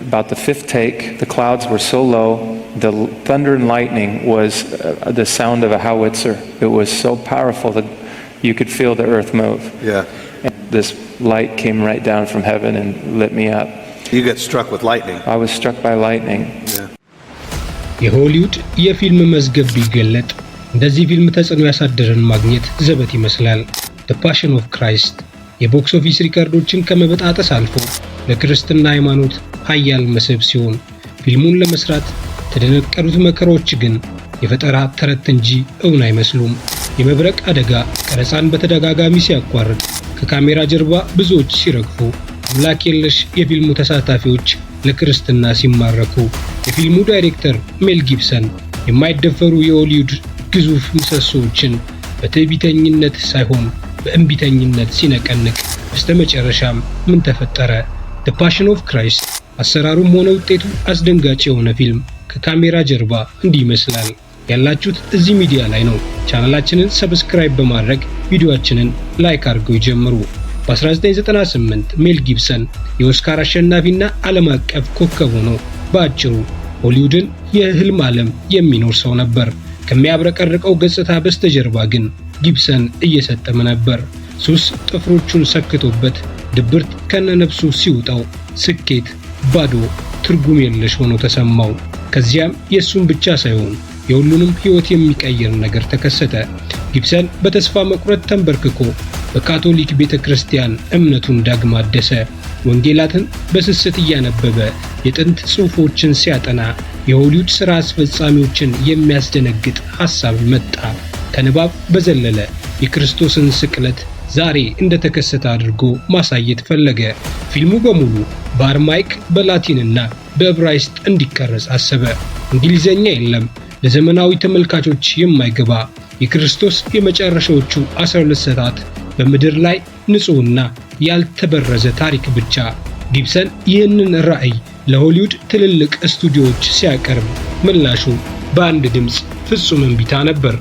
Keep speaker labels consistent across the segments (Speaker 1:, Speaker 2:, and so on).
Speaker 1: about the fifth take, the clouds were so low, the thunder and lightning was the sound of a howitzer. It was so powerful that you could feel the earth move.
Speaker 2: Yeah.
Speaker 1: And this light came right down from heaven and lit me up.
Speaker 2: You got struck with lightning.
Speaker 1: I was struck by lightning.
Speaker 2: Yeah.
Speaker 3: የሆሊውድ የፊልም መዝገብ ቢገለጥ እንደዚህ ፊልም ተጽዕኖ ያሳደረን ማግኘት ዘበት ይመስላል። The Passion of Christ የቦክስ ኦፊስ ሪከርዶችን ከመበጣጠስ አልፎ ለክርስትና ሃይማኖት ኃያል መስህብ ሲሆን ፊልሙን ለመስራት ተደነቀሩት መከራዎች ግን የፈጠራ ተረት እንጂ እውን አይመስሉም። የመብረቅ አደጋ ቀረጻን በተደጋጋሚ ሲያቋርጥ ከካሜራ ጀርባ ብዙዎች ሲረግፉ አምላክ የለሽ የፊልሙ ተሳታፊዎች ለክርስትና ሲማረኩ የፊልሙ ዳይሬክተር ሜል ጊብሰን የማይደፈሩ የሆሊውድ ግዙፍ ምሰሶዎችን በትዕቢተኝነት ሳይሆን በእንቢተኝነት ሲነቀንቅ በስተመጨረሻም ምን ተፈጠረ? The Passion of Christ አሰራሩም ሆነ ውጤቱ አስደንጋጭ የሆነ ፊልም ከካሜራ ጀርባ እንዲህ ይመስላል። ያላችሁት እዚህ ሚዲያ ላይ ነው። ቻናላችንን ሰብስክራይብ በማድረግ ቪዲዮአችንን ላይክ አድርገው ይጀምሩ። በ1998 ሜል ጊብሰን የኦስካር አሸናፊና ዓለም አቀፍ ኮከብ ሆኖ በአጭሩ ሆሊውድን የህልም ዓለም የሚኖር ሰው ነበር። ከሚያብረቀርቀው ገጽታ በስተጀርባ ግን ጊብሰን እየሰጠመ ነበር። ሱስ ጥፍሮቹን ሰክቶበት ድብርት ከነነፍሱ ሲውጣው ስኬት ባዶ ትርጉም የለሽ ሆኖ ተሰማው። ከዚያም የሱን ብቻ ሳይሆን የሁሉንም ህይወት የሚቀይር ነገር ተከሰተ። ጊብሰን በተስፋ መቁረጥ ተንበርክኮ በካቶሊክ ቤተክርስቲያን እምነቱን ዳግም አደሰ። ወንጌላትን በስስት እያነበበ የጥንት ጽሑፎችን ሲያጠና የሆሊውድ ሥራ አስፈጻሚዎችን የሚያስደነግጥ ሐሳብ መጣ። ከንባብ በዘለለ የክርስቶስን ስቅለት ዛሬ እንደተከሰተ አድርጎ ማሳየት ፈለገ። ፊልሙ በሙሉ በአርማይክ በላቲንና በዕብራይስጥ እንዲቀረጽ አሰበ። እንግሊዘኛ የለም። ለዘመናዊ ተመልካቾች የማይገባ የክርስቶስ የመጨረሻዎቹ 12 ሰዓታት በምድር ላይ ንጹህና ያልተበረዘ ታሪክ ብቻ። ጊብሰን ይህንን ራዕይ ለሆሊውድ ትልልቅ ስቱዲዮዎች ሲያቀርብ ምላሹ በአንድ ድምፅ ፍጹም እምቢታ ነበር።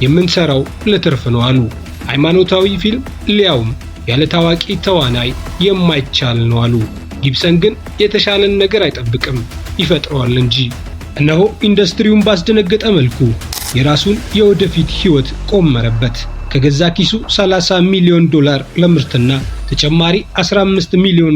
Speaker 3: የምንሰራው ለትርፍ ነው አሉ። ሃይማኖታዊ ፊልም ሊያውም ያለ ታዋቂ ተዋናይ የማይቻል ነው አሉ። ጊብሰን ግን የተሻለን ነገር አይጠብቅም፣ ይፈጥረዋል እንጂ። እነሆ ኢንዱስትሪውን ባስደነገጠ መልኩ የራሱን የወደፊት ህይወት ቆመረበት። ከገዛ ኪሱ $30 ሚሊዮን ለምርትና ተጨማሪ $15 ሚሊዮን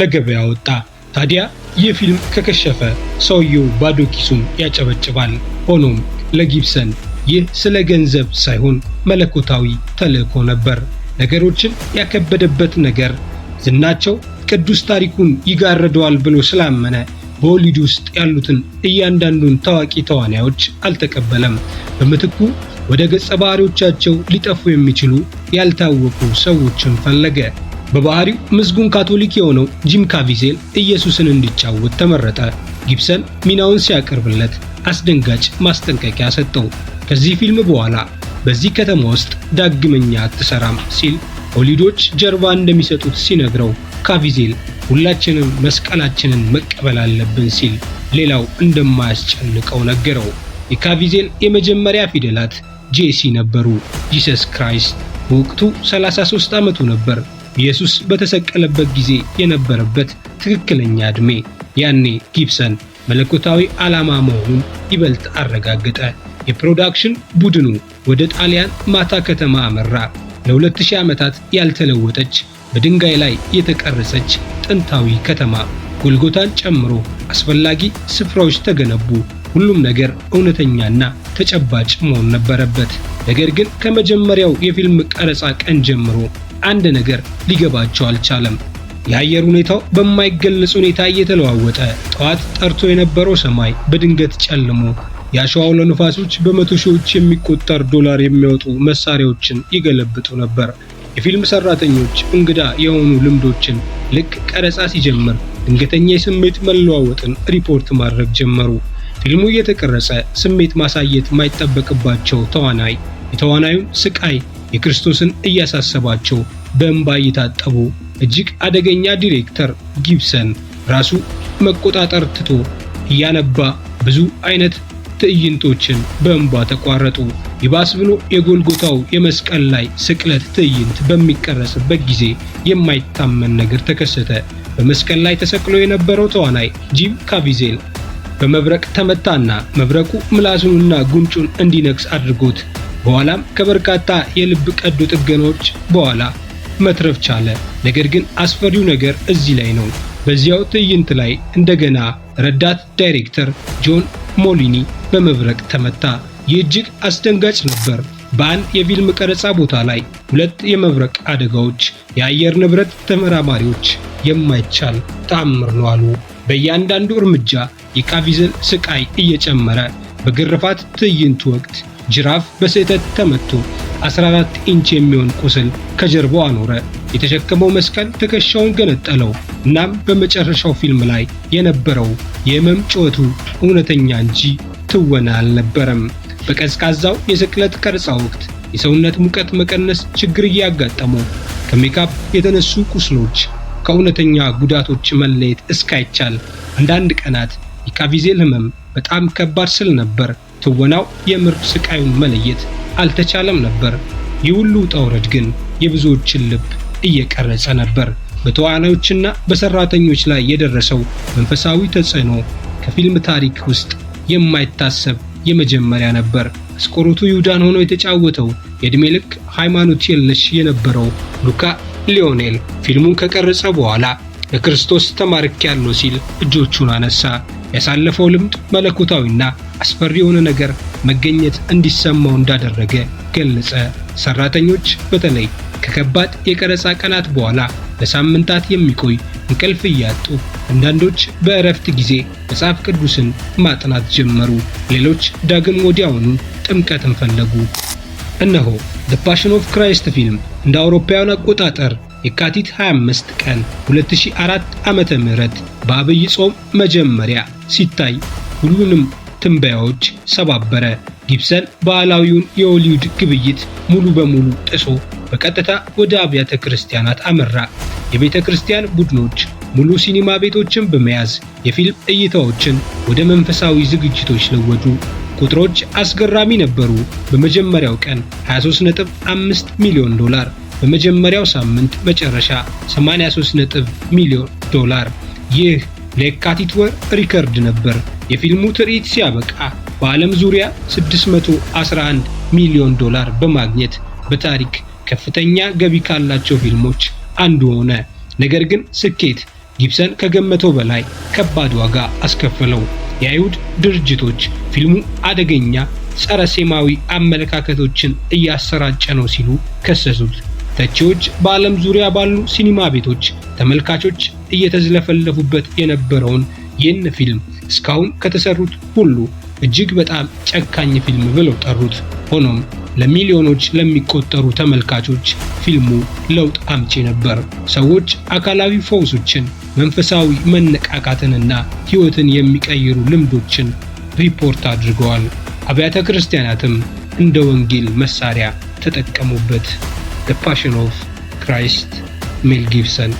Speaker 3: ለገበያ ወጣ። ታዲያ ይህ ፊልም ከከሸፈ ሰውየው ባዶ ኪሱን ያጨበጭባል። ሆኖም ለጊብሰን ይህ ስለ ገንዘብ ሳይሆን መለኮታዊ ተልእኮ ነበር። ነገሮችን ያከበደበት ነገር ዝናቸው ቅዱስ ታሪኩን ይጋረደዋል ብሎ ስላመነ በሆሊውድ ውስጥ ያሉትን እያንዳንዱን ታዋቂ ተዋናዮች አልተቀበለም። በምትኩ ወደ ገጸ ባህሪዎቻቸው ሊጠፉ የሚችሉ ያልታወቁ ሰዎችን ፈለገ። በባህሪው ምስጉን ካቶሊክ የሆነው ጂም ካቪዜል ኢየሱስን እንዲጫወት ተመረጠ። ጊብሰን ሚናውን ሲያቀርብለት አስደንጋጭ ማስጠንቀቂያ ሰጠው። ከዚህ ፊልም በኋላ በዚህ ከተማ ውስጥ ዳግመኛ አትሰራም ሲል ሆሊውዶች ጀርባ እንደሚሰጡት ሲነግረው ካቪዜል ሁላችንም መስቀላችንን መቀበል አለብን ሲል ሌላው እንደማያስጨንቀው ነገረው። የካቪዜል የመጀመሪያ ፊደላት ጄሲ ነበሩ። ጂሰስ ክራይስት። በወቅቱ 33 ዓመቱ ነበር። ኢየሱስ በተሰቀለበት ጊዜ የነበረበት ትክክለኛ ዕድሜ። ያኔ ጊብሰን መለኮታዊ ዓላማ መሆኑን ይበልጥ አረጋገጠ። የፕሮዳክሽን ቡድኑ ወደ ጣሊያን ማታ ከተማ አመራ። ለ2000 ዓመታት ያልተለወጠች በድንጋይ ላይ የተቀረጸች ጥንታዊ ከተማ ጎልጎታን ጨምሮ አስፈላጊ ስፍራዎች ተገነቡ። ሁሉም ነገር እውነተኛና ተጨባጭ መሆን ነበረበት። ነገር ግን ከመጀመሪያው የፊልም ቀረጻ ቀን ጀምሮ አንድ ነገር ሊገባቸው አልቻለም። የአየር ሁኔታው በማይገለጽ ሁኔታ እየተለዋወጠ ጠዋት ጠርቶ የነበረው ሰማይ በድንገት ጨልሞ የአሸዋ አውሎ ነፋሶች በመቶ ሺዎች የሚቆጠር ዶላር የሚያወጡ መሳሪያዎችን ይገለብጡ ነበር። የፊልም ሰራተኞች እንግዳ የሆኑ ልምዶችን ልክ ቀረጻ ሲጀምር ድንገተኛ የስሜት መለዋወጥን ሪፖርት ማድረግ ጀመሩ። ፊልሙ እየተቀረጸ ስሜት ማሳየት ማይጠበቅባቸው ተዋናይ የተዋናዩን ስቃይ የክርስቶስን እያሳሰባቸው በእንባ እየታጠቡ እጅግ አደገኛ ዲሬክተር ጊብሰን ራሱ መቆጣጠር ትቶ እያነባ ብዙ አይነት ትዕይንቶችን በእንባ ተቋረጡ። ይባስ ብሎ የጎልጎታው የመስቀል ላይ ስቅለት ትዕይንት በሚቀረጽበት ጊዜ የማይታመን ነገር ተከሰተ። በመስቀል ላይ ተሰቅሎ የነበረው ተዋናይ ጂም ካቪዜል በመብረቅ ተመታና መብረቁ ምላሱንና ጉንጩን እንዲነክስ አድርጎት በኋላም ከበርካታ የልብ ቀዶ ጥገናዎች በኋላ መትረፍ ቻለ። ነገር ግን አስፈሪው ነገር እዚህ ላይ ነው። በዚያው ትዕይንት ላይ እንደገና ረዳት ዳይሬክተር ጆን ሞሊኒ በመብረቅ ተመታ። ይህ እጅግ አስደንጋጭ ነበር። በአንድ የፊልም ቀረጻ ቦታ ላይ ሁለት የመብረቅ አደጋዎች የአየር ንብረት ተመራማሪዎች የማይቻል ተአምር ነው አሉ። በእያንዳንዱ እርምጃ የካቪዜል ስቃይ እየጨመረ በግርፋት ትዕይንት ወቅት ጅራፍ በስህተት ተመቶ 14 ኢንች የሚሆን ቁስል ከጀርባው አኖረ። የተሸከመው መስቀል ትከሻውን ገነጠለው። እናም በመጨረሻው ፊልም ላይ የነበረው የህመም ጩኸቱ እውነተኛ እንጂ ትወና አልነበረም። በቀዝቃዛው የስቅለት ቀረጻ ወቅት የሰውነት ሙቀት መቀነስ ችግር እያጋጠመው ከሜካፕ የተነሱ ቁስሎች ከእውነተኛ ጉዳቶች መለየት እስካይቻል አንዳንድ ቀናት የካቪዜል ህመም በጣም ከባድ ስለነበር ትወናው የምር ስቃዩን መለየት አልተቻለም ነበር። ይህ ሁሉ ውጣ ውረድ ግን የብዙዎችን ልብ እየቀረጸ ነበር። በተዋናዮችና በሰራተኞች ላይ የደረሰው መንፈሳዊ ተጽዕኖ ከፊልም ታሪክ ውስጥ የማይታሰብ የመጀመሪያ ነበር። አስቆሮቱ ይሁዳን ሆኖ የተጫወተው የዕድሜ ልክ ሃይማኖት የለሽ የነበረው ሉካ ሊዮኔል ፊልሙን ከቀረጸ በኋላ ለክርስቶስ ተማርኬያለሁ ሲል እጆቹን አነሳ። ያሳለፈው ልምድ መለኮታዊና አስፈሪ የሆነ ነገር መገኘት እንዲሰማው እንዳደረገ ገለጸ። ሰራተኞች በተለይ ከከባድ የቀረጻ ቀናት በኋላ ለሳምንታት የሚቆይ እንቅልፍ እያጡ፣ አንዳንዶች በእረፍት ጊዜ መጽሐፍ ቅዱስን ማጥናት ጀመሩ። ሌሎች ዳግም ወዲያውኑ ጥምቀትን ፈለጉ። እነሆ ዘ ፓሽን ኦፍ ክራይስት ፊልም እንደ አውሮፓውያን አቆጣጠር የካቲት 25 ቀን 2004 ዓመተ ምህረት በአብይ ጾም መጀመሪያ ሲታይ ሁሉንም ትንበያዎች ሰባበረ። ጊብሰን ባህላዊውን የሆሊውድ ግብይት ሙሉ በሙሉ ጥሶ በቀጥታ ወደ አብያተ ክርስቲያናት አመራ። የቤተ ክርስቲያን ቡድኖች ሙሉ ሲኒማ ቤቶችን በመያዝ የፊልም እይታዎችን ወደ መንፈሳዊ ዝግጅቶች ለወጡ። ቁጥሮች አስገራሚ ነበሩ። በመጀመሪያው ቀን 23.5 ሚሊዮን ዶላር፣ በመጀመሪያው ሳምንት መጨረሻ 83 ሚሊዮን ዶላር። ይህ ለየካቲት ወር ሪከርድ ነበር። የፊልሙ ትርኢት ሲያበቃ በዓለም ዙሪያ 611 ሚሊዮን ዶላር በማግኘት በታሪክ ከፍተኛ ገቢ ካላቸው ፊልሞች አንዱ ሆነ። ነገር ግን ስኬት ጊብሰን ከገመተው በላይ ከባድ ዋጋ አስከፈለው። የአይሁድ ድርጅቶች ፊልሙ አደገኛ ጸረ ሴማዊ አመለካከቶችን እያሰራጨ ነው ሲሉ ከሰሱት። ተቺዎች በዓለም ዙሪያ ባሉ ሲኒማ ቤቶች ተመልካቾች እየተዝለፈለፉበት የነበረውን ይህን ፊልም እስካሁን ከተሰሩት ሁሉ እጅግ በጣም ጨካኝ ፊልም ብለው ጠሩት። ሆኖም ለሚሊዮኖች ለሚቆጠሩ ተመልካቾች ፊልሙ ለውጥ አምጪ ነበር። ሰዎች አካላዊ ፈውሶችን፣ መንፈሳዊ መነቃቃትንና ሕይወትን የሚቀይሩ ልምዶችን ሪፖርት አድርገዋል። አብያተ ክርስቲያናትም እንደ ወንጌል መሳሪያ ተጠቀሙበት። The Passion of Christ ሜል ጊብሰን